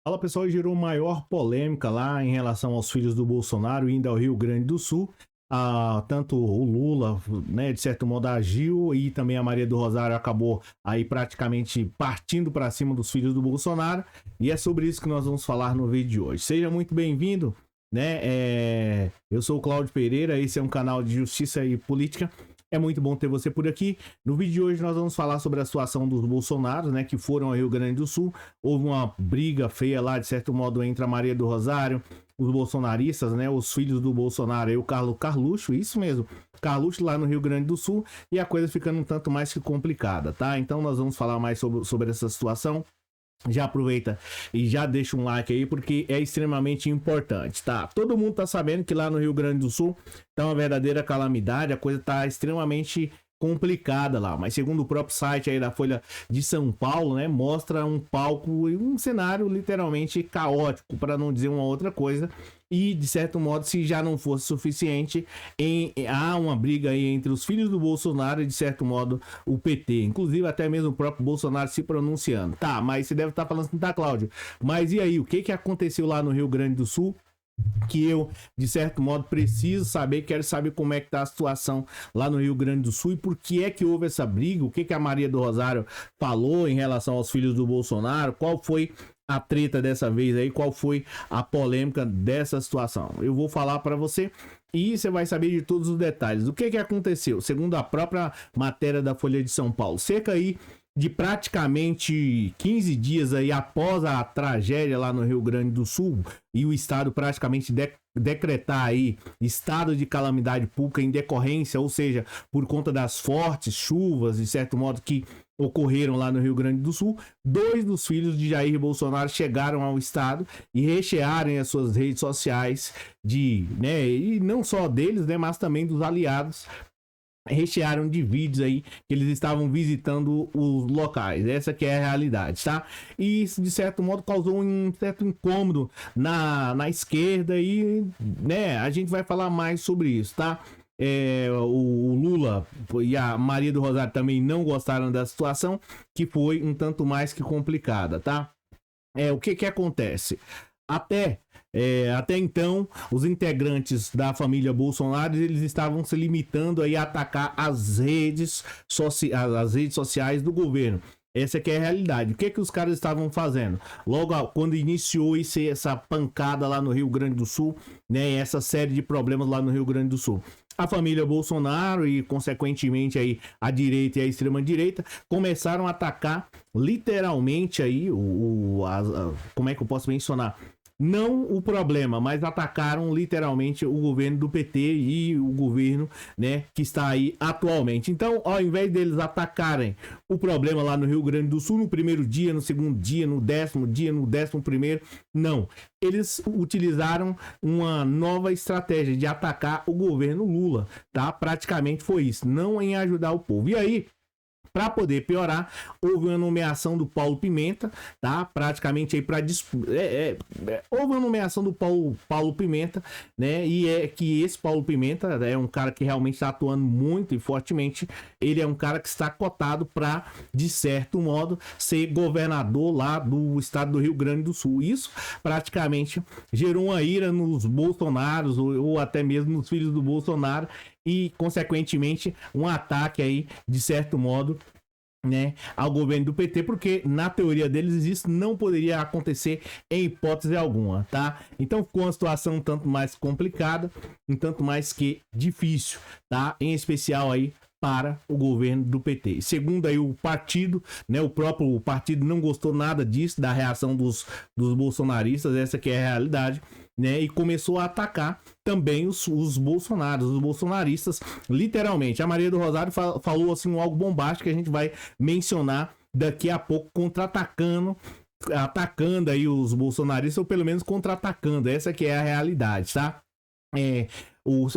Fala pessoal, gerou maior polêmica lá em relação aos filhos do Bolsonaro indo ao Rio Grande do Sul. Tanto o Lula, né, de certo modo agiu e também a Maria do Rosário acabou aí praticamente partindo para cima dos filhos do Bolsonaro. E é sobre isso que nós vamos falar no vídeo de hoje. Seja muito bem-vindo, né? Eu sou o Cláudio Pereira, esse é um canal de justiça e política. É muito bom ter você por aqui. No vídeo de hoje nós vamos falar sobre a situação dos Bolsonaros, né, que foram ao Rio Grande do Sul. Houve uma briga feia lá, de certo modo, entre a Maria do Rosário, os bolsonaristas, né, os filhos do Bolsonaro e o Carluxo, isso mesmo, Carluxo lá no Rio Grande do Sul, e a coisa ficando um tanto mais que complicada, tá? Então nós vamos falar mais sobre essa situação. Já aproveita e já deixa um like aí, porque é extremamente importante, tá? Todo mundo tá sabendo que lá no Rio Grande do Sul tá uma verdadeira calamidade, a coisa tá extremamente complicada lá, mas segundo o próprio site aí da Folha de São Paulo, né, mostra um palco e um cenário literalmente caótico, para não dizer uma outra coisa. E de certo modo, se já não fosse suficiente, há uma briga aí entre os filhos do Bolsonaro e de certo modo o PT, inclusive até mesmo o próprio Bolsonaro se pronunciando. Tá, mas você deve estar falando assim, tá, Cláudio, mas e aí, o que aconteceu lá no Rio Grande do Sul que eu, de certo modo, preciso saber, quero saber como é que tá a situação lá no Rio Grande do Sul e por que é que houve essa briga, o que a Maria do Rosário falou em relação aos filhos do Bolsonaro, qual foi a treta dessa vez aí, qual foi a polêmica dessa situação. Eu vou falar para você e você vai saber de todos os detalhes. O que aconteceu? Segundo a própria matéria da Folha de São Paulo, cerca aí de praticamente 15 dias aí após a tragédia lá no Rio Grande do Sul e o estado praticamente decretar aí estado de calamidade pública em decorrência, ou seja, por conta das fortes chuvas, de certo modo, que ocorreram lá no Rio Grande do Sul, 2 dos filhos de Jair Bolsonaro chegaram ao estado e rechearam as suas redes sociais né, e não só deles, né, mas também dos aliados, rechearam de vídeos aí que eles estavam visitando os locais. Essa que é a realidade, tá? E isso de certo modo causou um certo incômodo na esquerda e, né, a gente vai falar mais sobre isso, tá? O Lula e a Maria do Rosário também não gostaram da situação, que foi um tanto mais que complicada, tá? O que acontece? Até então, os integrantes da família Bolsonaro eles estavam se limitando aí a atacar as redes sociais do governo. Essa que é a realidade. O que os caras estavam fazendo? Logo quando iniciou essa pancada lá no Rio Grande do Sul, né, essa série de problemas lá no Rio Grande do Sul, a família Bolsonaro e, consequentemente, aí, a direita e a extrema-direita começaram a atacar literalmente aí como é que eu posso mencionar? Não o problema, mas atacaram literalmente o governo do PT e o governo, né, que está aí atualmente. Então, ao invés deles atacarem o problema lá no Rio Grande do Sul no primeiro dia, no segundo dia, no 10º dia, no 11º, não. Eles utilizaram uma nova estratégia de atacar o governo Lula, tá? Praticamente foi isso, não em ajudar o povo. E aí, para poder piorar, houve uma nomeação do Paulo Pimenta, tá? Praticamente aí para houve uma nomeação do Paulo Pimenta, né? E é que esse Paulo Pimenta é um cara que realmente está atuando muito e fortemente. Ele é um cara que está cotado para, de certo modo, ser governador lá do estado do Rio Grande do Sul. Isso praticamente gerou uma ira nos Bolsonaros ou até mesmo nos filhos do Bolsonaro e, consequentemente, um ataque aí, de certo modo, né, ao governo do PT, porque na teoria deles isso não poderia acontecer em hipótese alguma, tá? Então ficou uma situação um tanto mais complicada, um tanto mais que difícil, tá? Em especial aí para o governo do PT. Segundo aí o partido, né, o próprio partido não gostou nada disso, da reação dos bolsonaristas, essa que é a realidade, né, e começou a atacar também os bolsonaristas, literalmente. A Maria do Rosário falou assim algo bombástico que a gente vai mencionar daqui a pouco, atacando aí os bolsonaristas, ou pelo menos contra-atacando. Essa que é a realidade, tá?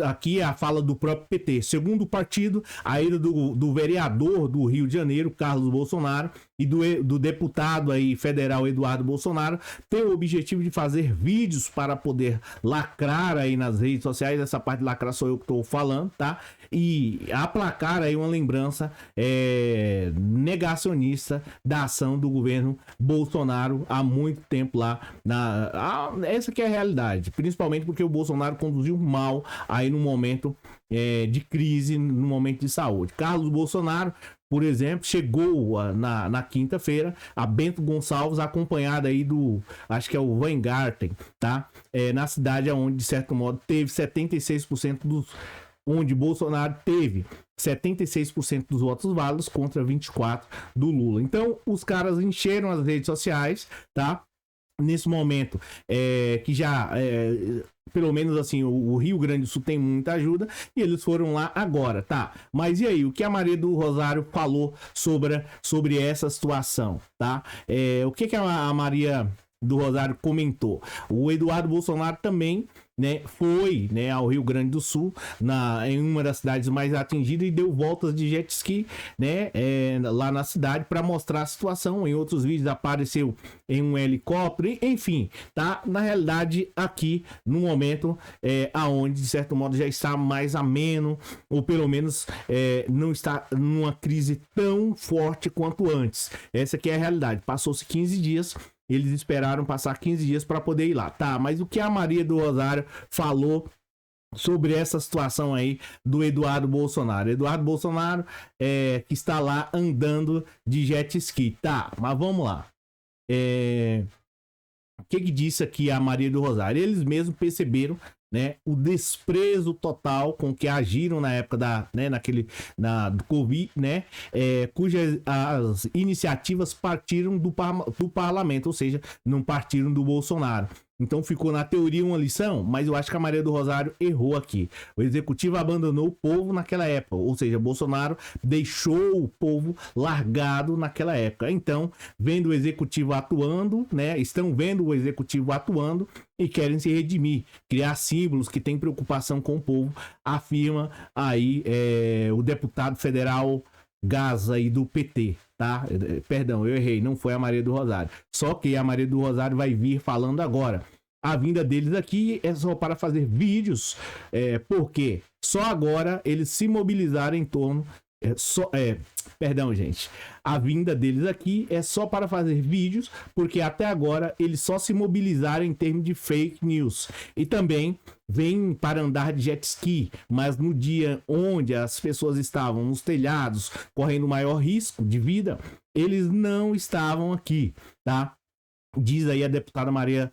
Aqui é a fala do próprio PT. Segundo o partido, a ida do vereador do Rio de Janeiro, Carlos Bolsonaro, e do deputado aí federal Eduardo Bolsonaro tem o objetivo de fazer vídeos para poder lacrar aí nas redes sociais. Essa parte de lacrar sou eu que estou falando, tá? E aplacar aí uma lembrança negacionista da ação do governo Bolsonaro há muito tempo lá. Essa que é a realidade, principalmente porque o Bolsonaro conduziu mal aí no momento de crise, no momento de saúde. Carlos Bolsonaro, por exemplo, chegou na quinta-feira a Bento Gonçalves, acompanhada aí acho que é o Weingarten, tá? Na cidade onde, de certo modo, teve 76% onde Bolsonaro teve 76% dos votos válidos contra 24% do Lula. Então, os caras encheram as redes sociais, tá? Nesse momento, que já... pelo menos assim, o Rio Grande do Sul tem muita ajuda e eles foram lá agora, tá? Mas e aí, o que a Maria do Rosário falou sobre essa situação, tá? O que a Maria do Rosário comentou? O Eduardo Bolsonaro também, né, foi, né, ao Rio Grande do Sul, em uma das cidades mais atingidas, e deu voltas de jet ski, né, lá na cidade para mostrar a situação. Em outros vídeos apareceu em um helicóptero, enfim, tá? Na realidade, aqui no momento aonde de certo modo já está mais ameno, ou pelo menos não está numa crise tão forte quanto antes. Essa aqui é a realidade. Passou-se 15 dias. Eles esperaram passar 15 dias para poder ir lá. Tá, mas o que a Maria do Rosário falou sobre essa situação aí do Eduardo Bolsonaro? Eduardo Bolsonaro que está lá andando de jet ski. Tá, mas vamos lá. O que disse aqui a Maria do Rosário? Eles mesmos perceberam, né, o desprezo total com que agiram na época do Covid, né, cujas as iniciativas partiram do parlamento, ou seja, não partiram do Bolsonaro. Então ficou na teoria uma lição, mas eu acho que a Maria do Rosário errou aqui. O executivo abandonou o povo naquela época, ou seja, Bolsonaro deixou o povo largado naquela época. Então, vendo o executivo atuando, né, estão vendo o executivo atuando e querem se redimir, criar símbolos que têm preocupação com o povo, afirma aí o deputado federal Gaza aí do PT, tá? Perdão, eu errei, não foi a Maria do Rosário. Só que a Maria do Rosário vai vir falando agora. A vinda deles aqui é só para fazer vídeos, porque só agora eles se mobilizaram em torno... Perdão, gente. A vinda deles aqui é só para fazer vídeos, porque até agora eles só se mobilizaram em termos de fake news. E também vêm para andar de jet ski, mas no dia onde as pessoas estavam nos telhados, correndo maior risco de vida, eles não estavam aqui, tá? Diz aí a deputada Maria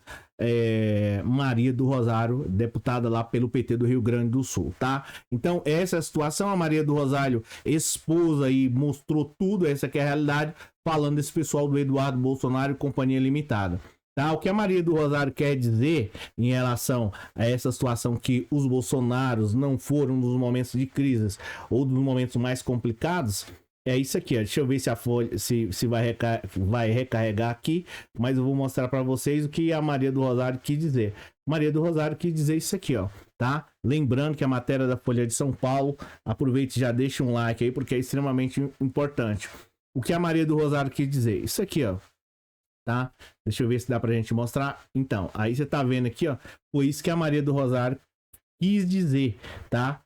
do Rosário, deputada lá pelo PT do Rio Grande do Sul, tá? Então, essa é a situação. A Maria do Rosário expôs aí, mostrou tudo, essa que é a realidade, falando desse pessoal do Eduardo Bolsonaro e Companhia Limitada. Tá? O que a Maria do Rosário quer dizer em relação a essa situação, que os Bolsonaros não foram nos momentos de crise ou dos momentos mais complicados, é isso aqui, ó. Deixa eu ver se a folha se vai recarregar aqui, mas eu vou mostrar para vocês o que a Maria do Rosário quis dizer. Maria do Rosário quis dizer isso aqui, ó, tá? Lembrando que a matéria da Folha de São Paulo, aproveite e já deixa um like aí, porque é extremamente importante. O que a Maria do Rosário quis dizer? Isso aqui, ó, tá? Deixa eu ver se dá pra gente mostrar. Então, aí você tá vendo aqui, ó, foi isso que a Maria do Rosário quis dizer, tá?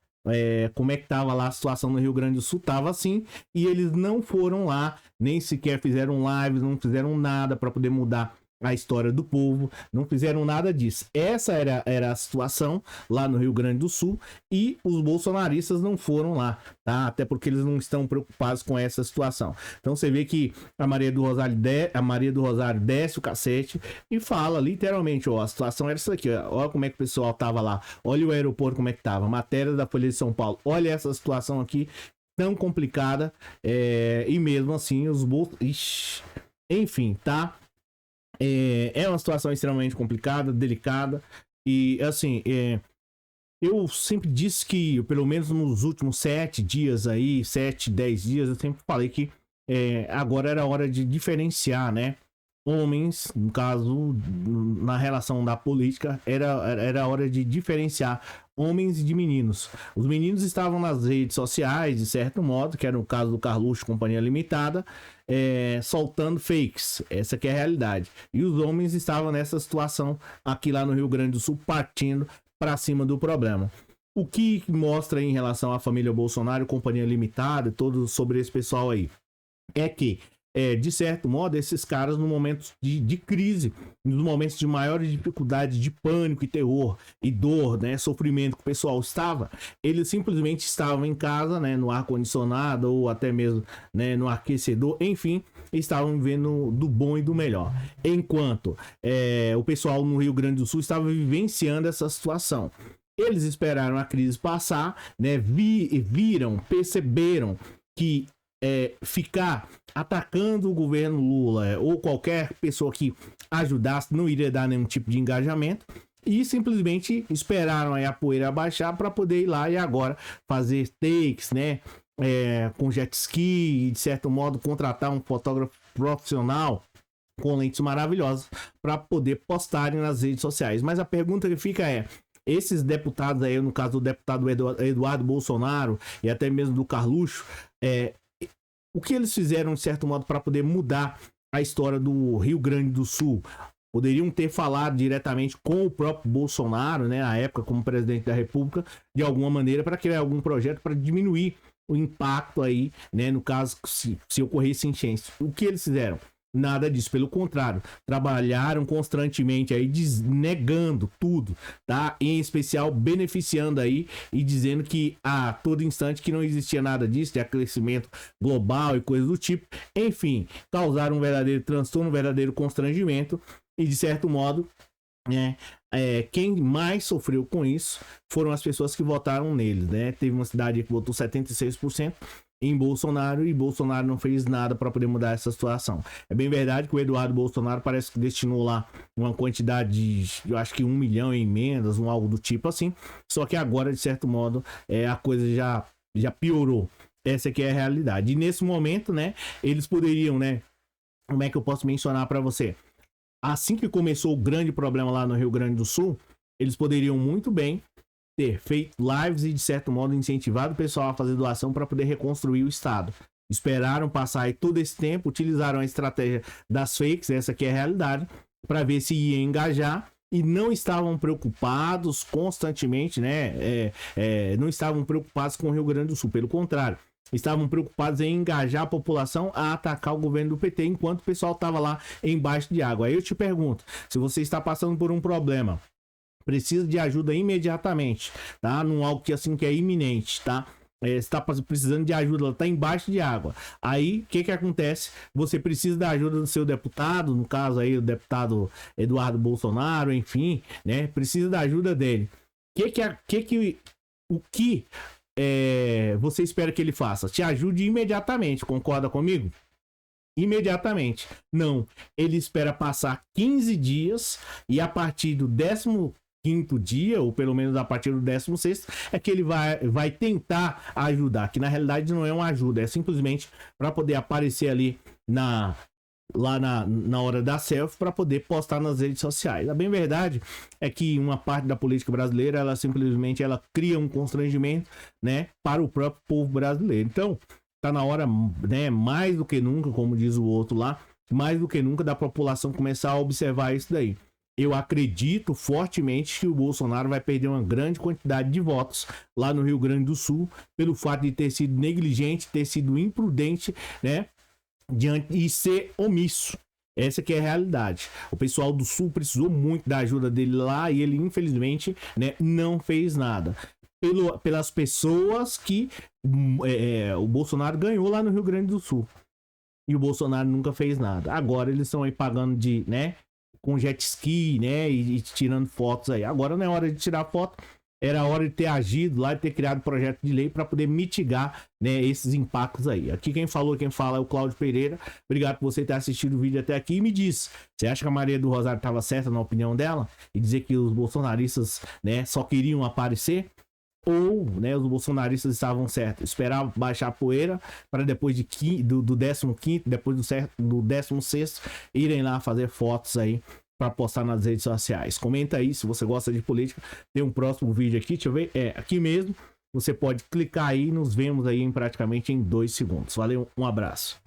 Como é que tava lá a situação no Rio Grande do Sul, tava assim, e eles não foram lá, nem sequer fizeram lives, não fizeram nada para poder mudar a história do povo, não fizeram nada disso. Essa era a situação lá no Rio Grande do Sul, e os bolsonaristas não foram lá, tá? Até porque eles não estão preocupados com essa situação. Então você vê que a Maria do Rosário desce o cacete e fala literalmente, ó, a situação era isso aqui, ó, olha como é que o pessoal tava lá, olha o aeroporto como é que tava, matéria da Folha de São Paulo, olha essa situação aqui tão complicada, e mesmo assim os bolsos... Enfim, tá? É uma situação extremamente complicada, delicada, e assim, eu sempre disse que, pelo menos nos últimos 7 dias aí, 7, 10 dias, eu sempre falei que agora era hora de diferenciar, né? Homens, no caso, na relação da política, era hora de diferenciar homens e de meninos. Os meninos estavam nas redes sociais, de certo modo, que era o caso do Carluxo Companhia Limitada, soltando fakes. Essa que é a realidade. E os homens estavam nessa situação aqui lá no Rio Grande do Sul, partindo para cima do problema. O que mostra em relação à família Bolsonaro, Companhia Limitada, todo sobre esse pessoal aí, é que, de certo modo, esses caras, no momento de crise, nos momentos de maior dificuldade, de pânico e terror e dor, né, sofrimento que o pessoal estava, eles simplesmente estavam em casa, né, no ar-condicionado ou até mesmo, né, no aquecedor, enfim, estavam vivendo do bom e do melhor. Enquanto o pessoal no Rio Grande do Sul estava vivenciando essa situação. Eles esperaram a crise passar, né, perceberam que ficar atacando o governo Lula ou qualquer pessoa que ajudasse não iria dar nenhum tipo de engajamento, e simplesmente esperaram aí a poeira baixar para poder ir lá e agora fazer takes, né, com jet ski e de certo modo contratar um fotógrafo profissional com lentes maravilhosas para poder postarem nas redes sociais. Mas a pergunta que fica esses deputados aí, no caso do deputado Eduardo Bolsonaro e até mesmo do Carluxo, o que eles fizeram, de certo modo, para poder mudar a história do Rio Grande do Sul? Poderiam ter falado diretamente com o próprio Bolsonaro, né, na época como presidente da República, de alguma maneira, para criar algum projeto para diminuir o impacto aí, né, no caso, se ocorresse enchente. O que eles fizeram? Nada disso, pelo contrário, trabalharam constantemente aí negando tudo, tá? Em especial beneficiando aí e dizendo que a todo instante que não existia nada disso, de aquecimento global e coisas do tipo. Enfim, causaram um verdadeiro transtorno, um verdadeiro constrangimento e de certo modo, quem mais sofreu com isso foram as pessoas que votaram neles, né? Teve uma cidade que votou 76% em Bolsonaro e Bolsonaro não fez nada para poder mudar essa situação. É bem verdade que o Eduardo Bolsonaro parece que destinou lá uma quantidade de, eu acho que 1 milhão em emendas, algo do tipo assim, só que agora, de certo modo, a coisa já piorou. Essa aqui é a realidade. E nesse momento, né, eles poderiam, né, como é que eu posso mencionar para você? Assim que começou o grande problema lá no Rio Grande do Sul, eles poderiam muito bem ter feito lives e, de certo modo, incentivado o pessoal a fazer doação para poder reconstruir o estado. Esperaram passar aí todo esse tempo, utilizaram a estratégia das fakes, essa aqui é a realidade, para ver se ia engajar, e não estavam preocupados constantemente, né? Não estavam preocupados com o Rio Grande do Sul, pelo contrário, estavam preocupados em engajar a população a atacar o governo do PT, enquanto o pessoal estava lá embaixo de água. Aí eu te pergunto, se você está passando por um problema, precisa de ajuda imediatamente, tá? Num algo que assim que é iminente, tá? Está precisando de ajuda, ela está embaixo de água. Aí, o que acontece? Você precisa da ajuda do seu deputado, no caso aí o deputado Eduardo Bolsonaro, enfim, né? Precisa da ajuda dele. O que você espera que ele faça? Te ajude imediatamente, concorda comigo? Imediatamente. Não, ele espera passar 15 dias e a partir do 15º dia, ou pelo menos a partir do 16º, é que ele vai tentar ajudar, que na realidade não é uma ajuda, é simplesmente para poder aparecer ali na hora da selfie, para poder postar nas redes sociais. A bem verdade é que uma parte da política brasileira, ela simplesmente cria um constrangimento, né, para o próprio povo brasileiro. Então, tá na hora, né, mais do que nunca, como diz o outro lá, mais do que nunca da população começar a observar isso daí. Eu acredito fortemente que o Bolsonaro vai perder uma grande quantidade de votos lá no Rio Grande do Sul, pelo fato de ter sido negligente, ter sido imprudente, né, e ser omisso. Essa que é a realidade. O pessoal do Sul precisou muito da ajuda dele lá e ele, infelizmente, né, não fez nada. Pelas pessoas que o Bolsonaro ganhou lá no Rio Grande do Sul. E o Bolsonaro nunca fez nada. Agora eles estão aí pagando com jet ski, né, e tirando fotos aí. Agora não é hora de tirar foto, era hora de ter agido lá, de ter criado projeto de lei para poder mitigar, né, esses impactos aí. Aqui quem fala é o Cláudio Pereira. Obrigado por você ter assistido o vídeo até aqui e me diz, você acha que a Maria do Rosário estava certa na opinião dela? E dizer que os bolsonaristas, né, só queriam aparecer? Ou, né, os bolsonaristas estavam certos, esperar baixar a poeira para depois do 15º, depois do 16º, irem lá fazer fotos aí para postar nas redes sociais. Comenta aí se você gosta de política. Tem um próximo vídeo aqui, deixa eu ver, aqui mesmo. Você pode clicar aí e nos vemos aí praticamente em 2 segundos. Valeu, um abraço.